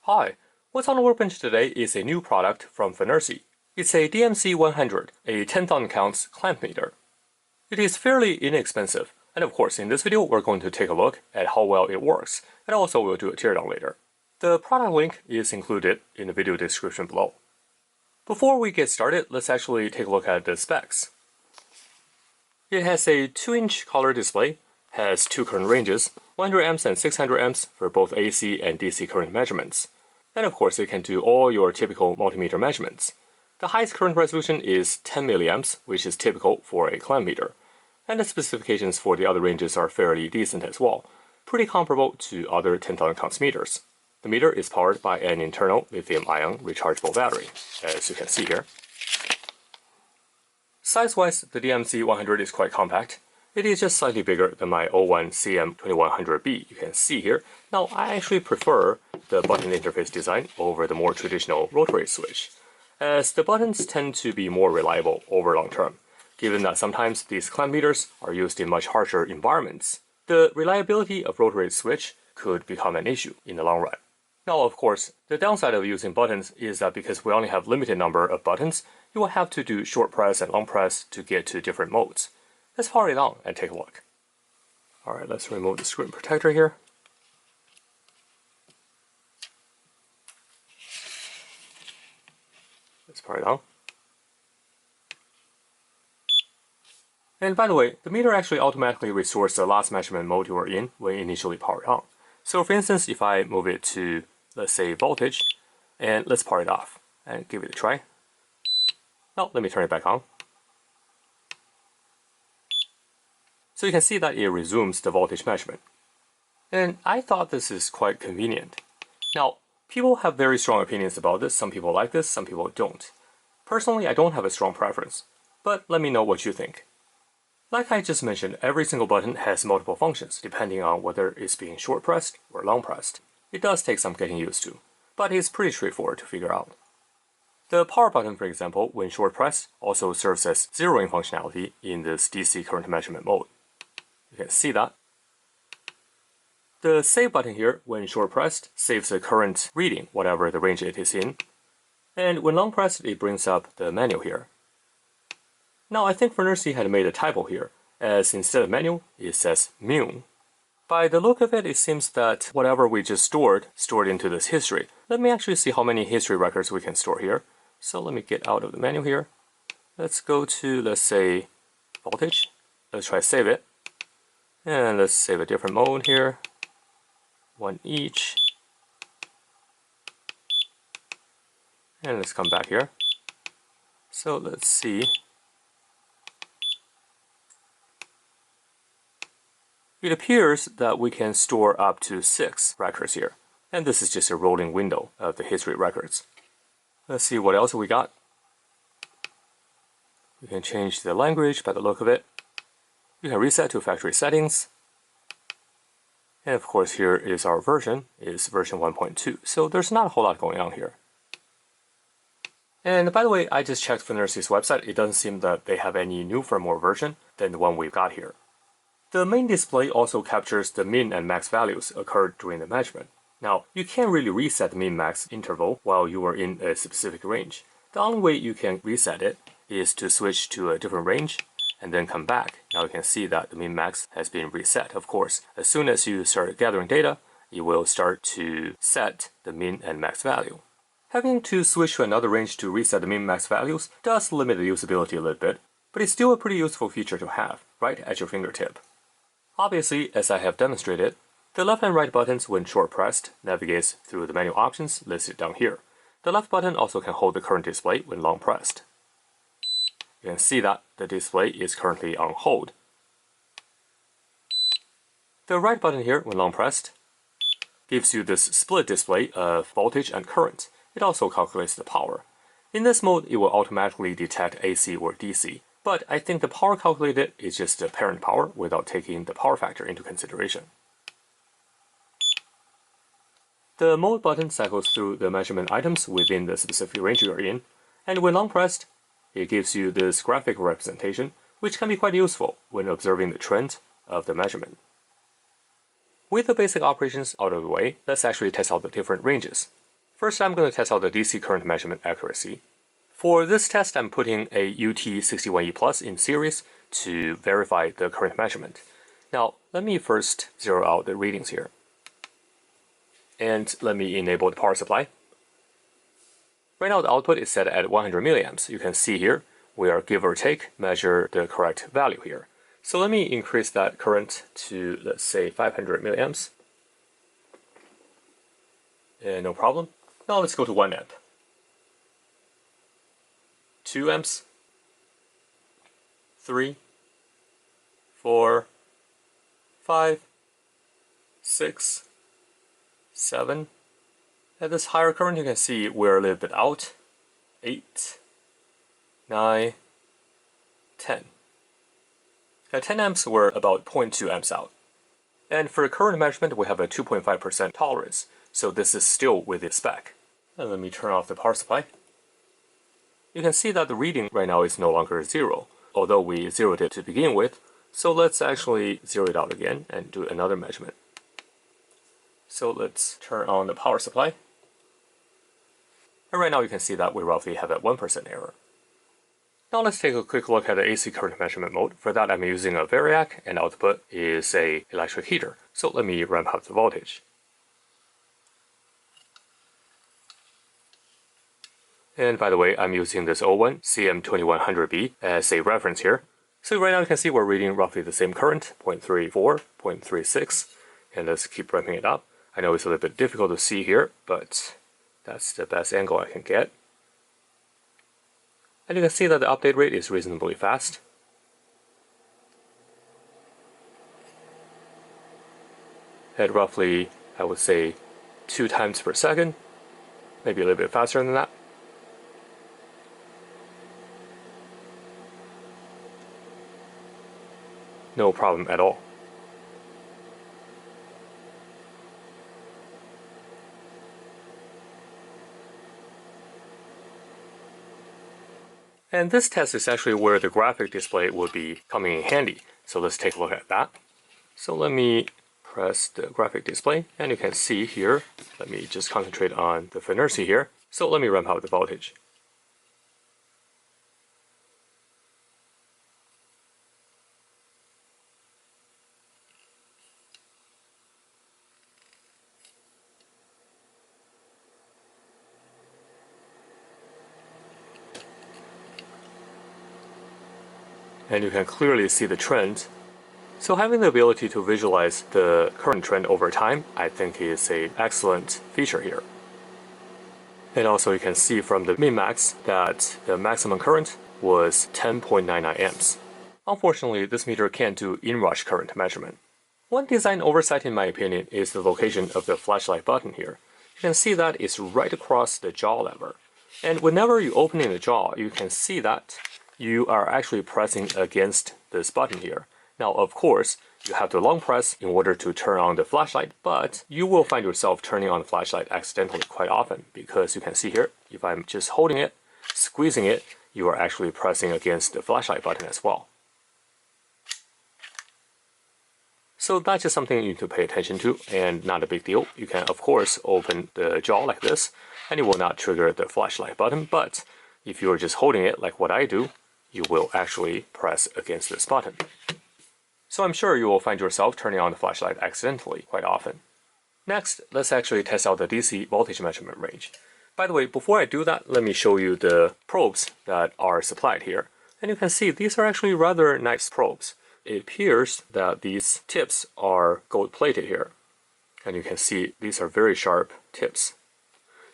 Hi, what's on the workbench today is a new product from FNIRSI. It's a DMC-100, a 10,000 counts clamp meter. It is fairly inexpensive, and of course in this video we're going to take a look at how well it works, and also we'll do a teardown later. The product link is included in the video description below. Before we get started, let's actually take a look at the specs. It has a 2-inch color display, has two current ranges, 100 amps and 600 amps for both AC and DC current measurements. And of course it can do all your typical multimeter measurements. The highest current resolution is 10 milliamps, which is typical for a clamp meter. And the specifications for the other ranges are fairly decent as well, pretty comparable to other 10,000 counts meters. The meter is powered by an internal lithium-ion rechargeable battery, as you can see here. Size-wise, the DMC-100 is quite compact. It is just slightly bigger than my 01 CM2100B, you can see here. Now, I actually prefer the button interface design over the more traditional rotary switch, as the buttons tend to be more reliable over long term, given that sometimes these clamp meters are used in much harsher environments. The reliability of rotary switch could become an issue in the long run. Now, of course, the downside of using buttons is that because we only have limited number of buttons, you will have to do short press and long press to get to different modes. Let's power it on and take a look. Alright, let's remove the screen protector here. Let's power it on. And by the way, the meter actually automatically restores the last measurement mode you were in when initially powered on. So for instance, if I move it to, let's say, voltage, and let's power it off and give it a try. Now, let me turn it back on. So you can see that it resumes the voltage measurement. And I thought this is quite convenient. Now, people have very strong opinions about this. Some people like this, some people don't. Personally, I don't have a strong preference, but let me know what you think. Like I just mentioned, every single button has multiple functions depending on whether it's being short pressed or long pressed. It does take some getting used to, but it's pretty straightforward to figure out. The power button, for example, when short pressed, also serves as zeroing functionality in this DC current measurement mode. You can see that. The save button here, when short pressed, saves the current reading, whatever the range it is in. And when long pressed, it brings up the manual here. Now I think FNIRSI had made a typo here, as instead of manual, it says mun. By the look of it, it seems that whatever we just stored into this history. Let me actually see how many history records we can store here. So let me get out of the menu here. Let's go to, let's say, voltage. Let's try save it. And let's save a different mode here. One each. And let's come back here. So let's see. It appears that we can store up to 6 records here. And this is just a rolling window of the history records. Let's see what else we got. We can change the language by the look of it. You can reset to factory settings. And of course here is our version, is version 1.2. So there's not a whole lot going on here. And by the way, I just checked FNIRSI's website. It doesn't seem that they have any new firmware version than the one we've got here. The main display also captures the min and max values occurred during the measurement. Now, you can't really reset the min-max interval while you are in a specific range. The only way you can reset it is to switch to a different range and then come back. Now you can see that the min-max has been reset. Of course, as soon as you start gathering data, it will start to set the min and max value. Having to switch to another range to reset the min-max values does limit the usability a little bit, but it's still a pretty useful feature to have, right at your fingertip. Obviously, as I have demonstrated, the left and right buttons, when short pressed, navigates through the menu options listed down here. The left button also can hold the current display when long pressed. You can see that the display is currently on hold. The right button here, when long pressed, gives you this split display of voltage and current. It also calculates the power. In this mode, it will automatically detect AC or DC, but I think the power calculated is just the parent power without taking the power factor into consideration. The mode button cycles through the measurement items within the specific range you are in, and when long pressed, it gives you this graphic representation, which can be quite useful when observing the trend of the measurement. With the basic operations out of the way, let's actually test out the different ranges. First, I'm going to test out the DC current measurement accuracy. For this test, I'm putting a UT61E Plus in series to verify the current measurement. Now, let me first zero out the readings here. And let me enable the power supply. Right now, the output is set at 100 milliamps. You can see here, we are give or take measure the correct value here. So let me increase that current to, let's say, 500 milliamps. And no problem. Now let's go to 1 amp. 2 amps. 3. 4. 5. 6. 7. At this higher current, you can see we're a little bit out. 8. 9. 10. At 10 amps, we're about 0.2 amps out. And for current measurement, we have a 2.5% tolerance, so this is still within spec. And let me turn off the power supply. You can see that the reading right now is no longer 0, although we zeroed it to begin with. So let's actually zero it out again and do another measurement. So let's turn on the power supply. And right now you can see that we roughly have a 1% error. Now let's take a quick look at the AC current measurement mode. For that, I'm using a variac, and output is a electric heater. So let me ramp up the voltage. And by the way, I'm using this old one, CM2100B, as a reference here. So right now you can see we're reading roughly the same current, 0.34, 0.36, and let's keep ramping it up. I know it's a little bit difficult to see here, but that's the best angle I can get. And you can see that the update rate is reasonably fast. At roughly, I would say, 2 times per second, maybe a little bit faster than that. No problem at all. And this test is actually where the graphic display will be coming in handy. So let's take a look at that. So let me press the graphic display, and you can see here, let me just concentrate on the FNIRSI here. So let me ramp up the voltage. And you can clearly see the trend. So having the ability to visualize the current trend over time, I think is an excellent feature here. And also you can see from the min-max that the maximum current was 10.99 amps. Unfortunately, this meter can't do inrush current measurement. One design oversight in my opinion is the location of the flashlight button here. You can see that it's right across the jaw lever. And whenever you open in the jaw, you can see that you are actually pressing against this button here. Now, of course, you have to long press in order to turn on the flashlight, but you will find yourself turning on the flashlight accidentally quite often, because you can see here, if I'm just holding it, squeezing it, you are actually pressing against the flashlight button as well. So that's just something you need to pay attention to, and not a big deal. You can, of course, open the jaw like this, and it will not trigger the flashlight button, but if you're just holding it like what I do, you will actually press against this button. So I'm sure you will find yourself turning on the flashlight accidentally quite often. Next, let's actually test out the DC voltage measurement range. By the way, before I do that, let me show you the probes that are supplied here. And you can see these are actually rather nice probes. It appears that these tips are gold plated here. And you can see these are very sharp tips.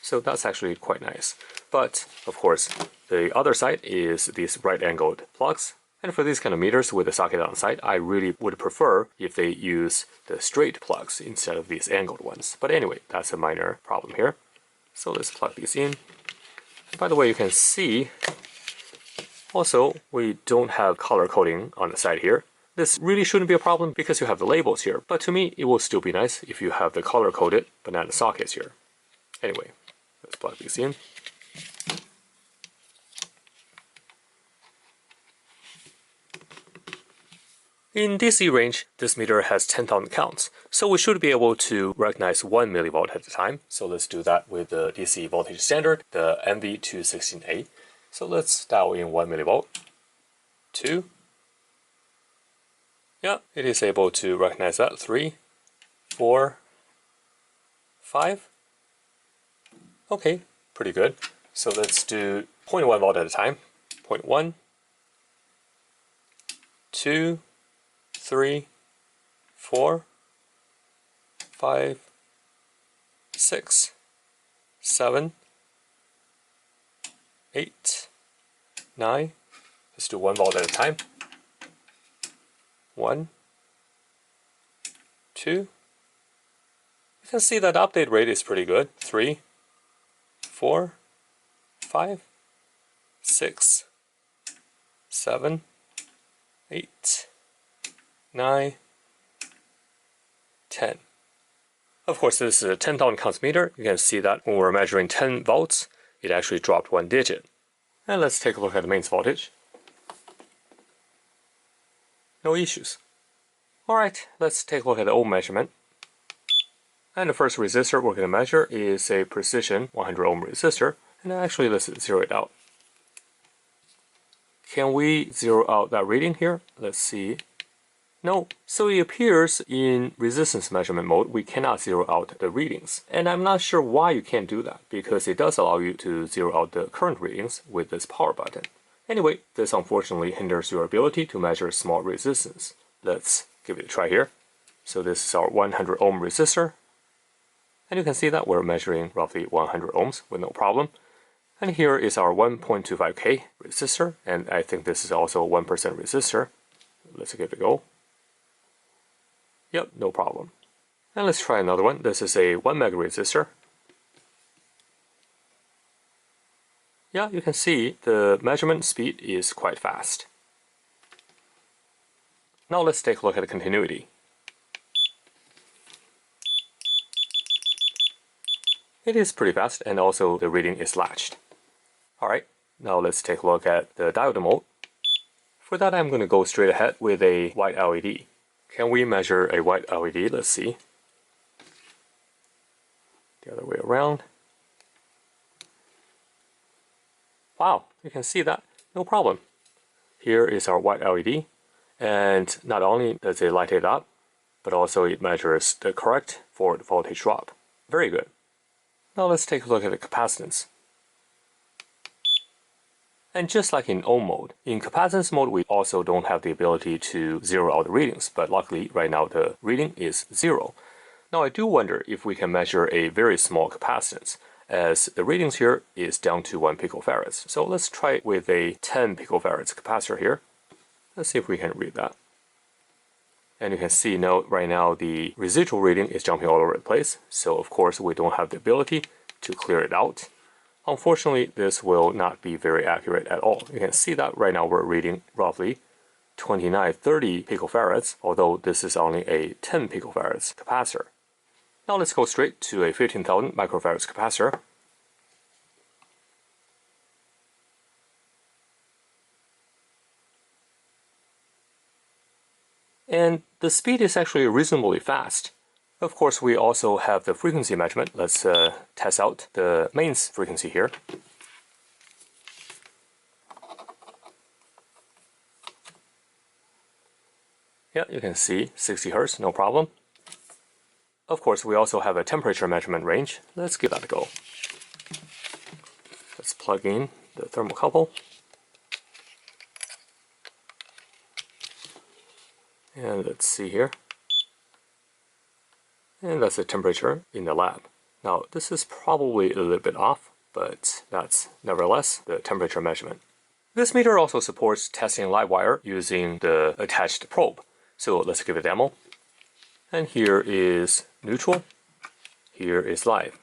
So that's actually quite nice. But, of course, the other side is these right-angled plugs. And for these kind of meters with a socket on the side, I really would prefer if they use the straight plugs instead of these angled ones. But anyway, that's a minor problem here. So let's plug these in. And by the way, you can see, also, we don't have color coding on the side here. This really shouldn't be a problem because you have the labels here. But to me, it will still be nice if you have the color-coded banana sockets here. Anyway, let's plug these in. In DC range, this meter has 10,000 counts, so we should be able to recognize 1 millivolt at a time. So let's do that with the DC voltage standard, the MV216A. So let's dial in 1 millivolt. 2. Yeah, it is able to recognize that. 3, 4, 5. Okay, pretty good. So let's do 0.1 volt at a time. 0.1, 2, 3, 4, 5, 6, 7, 8, 9. Let's do 1 volt at a time. 1, 2. You can see that update rate is pretty good. 3, 4, 5, 6, 7, 8, 9, 10. Of course, this is a 10,000 counts meter. You can see that when we're measuring 10 volts, it actually dropped 1 digit. And let's take a look at the mains voltage. No issues. Alright, let's take a look at the ohm measurement. And the first resistor we're going to measure is a precision 100 ohm resistor. And actually, let's zero it out. Can we zero out that reading here? Let's see. No. So it appears in resistance measurement mode, we cannot zero out the readings. And I'm not sure why you can't do that, because it does allow you to zero out the current readings with this power button. Anyway, this unfortunately hinders your ability to measure small resistance. Let's give it a try here. So this is our 100 ohm resistor. And you can see that we're measuring roughly 100 ohms with no problem. And here is our 1.25K resistor, and I think this is also a 1% resistor. Let's give it a go. Yep, no problem. And let's try another one. This is a 1 mega resistor. Yeah, you can see the measurement speed is quite fast. Now let's take a look at the continuity. It is pretty fast, and also the reading is latched. Alright, now let's take a look at the diode mode. For that, I'm going to go straight ahead with a white LED. Can we measure a white LED? Let's see. The other way around. Wow, you can see that, no problem. Here is our white LED, and not only does it light it up, but also it measures the correct forward voltage drop. Very good. Now let's take a look at the capacitance. And just like in ohm mode, in capacitance mode we also don't have the ability to zero out the readings, but luckily right now the reading is 0. Now I do wonder if we can measure a very small capacitance, as the readings here is down to 1 picofarads. So let's try it with a 10 picofarads capacitor here. Let's see if we can read that. And you can see now, right now the residual reading is jumping all over the place, so of course we don't have the ability to clear it out. Unfortunately, this will not be very accurate at all. You can see that right now we're reading roughly 29-30 picofarads, although this is only a 10 picofarads capacitor. Now let's go straight to a 15,000 microfarads capacitor. And the speed is actually reasonably fast. Of course, we also have the frequency measurement. Let's test out the mains frequency here. Yeah, you can see 60 Hz, no problem. Of course, we also have a temperature measurement range. Let's give that a go. Let's plug in the thermocouple. And let's see here. And that's the temperature in the lab. Now, this is probably a little bit off, but that's nevertheless the temperature measurement. This meter also supports testing live wire using the attached probe. So let's give it a demo. And here is neutral. Here is live.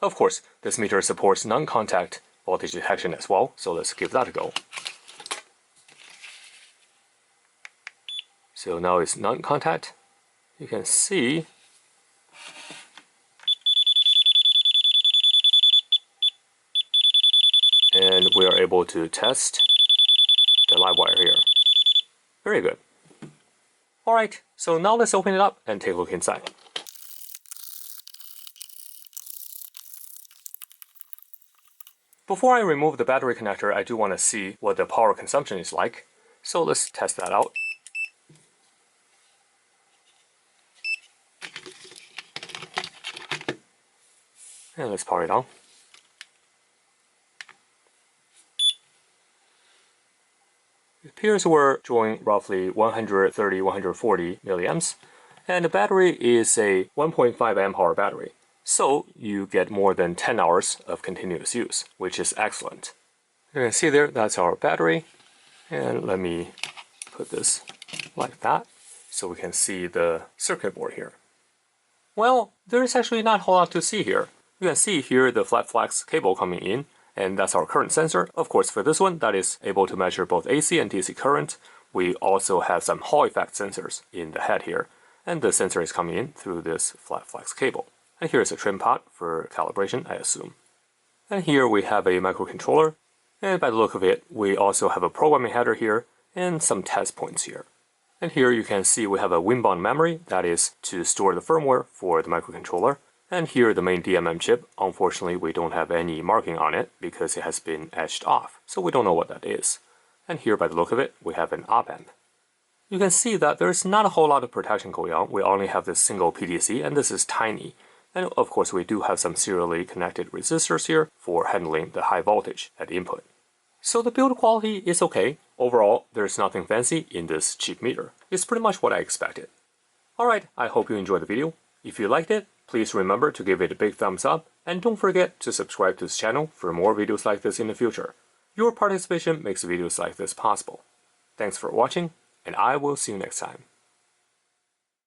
Of course, this meter supports non-contact voltage detection as well, so let's give that a go. So now it's non-contact. You can see and we are able to test the live wire here. Very good. Alright, so now let's open it up and take a look inside. Before I remove the battery connector, I do want to see what the power consumption is like. So let's test that out. And let's power it on. It appears we're drawing roughly 130-140 milliamps, and the battery is a 1.5 amp hour battery. So you get more than 10 hours of continuous use, which is excellent. You can see there, that's our battery. And let me put this like that so we can see the circuit board here. Well, there's actually not a whole lot to see here. You can see here the flat flex cable coming in, and that's our current sensor. Of course, for this one, that is able to measure both AC and DC current. We also have some Hall effect sensors in the head here, and the sensor is coming in through this flat flex cable. And here's a trim pot for calibration, I assume. And here we have a microcontroller, and by the look of it, we also have a programming header here, and some test points here. And here you can see we have a WinBond memory, that is to store the firmware for the microcontroller. And here the main DMM chip, unfortunately we don't have any marking on it because it has been etched off, so we don't know what that is. And here by the look of it, we have an op-amp. You can see that there's not a whole lot of protection going on. We only have this single PDC, and this is tiny. And of course we do have some serially connected resistors here for handling the high voltage at input. So the build quality is okay. Overall, there's nothing fancy in this cheap meter. It's pretty much what I expected. Alright, I hope you enjoyed the video. If you liked it, please remember to give it a big thumbs up, and don't forget to subscribe to this channel for more videos like this in the future. Your participation makes videos like this possible. Thanks for watching, and I will see you next time.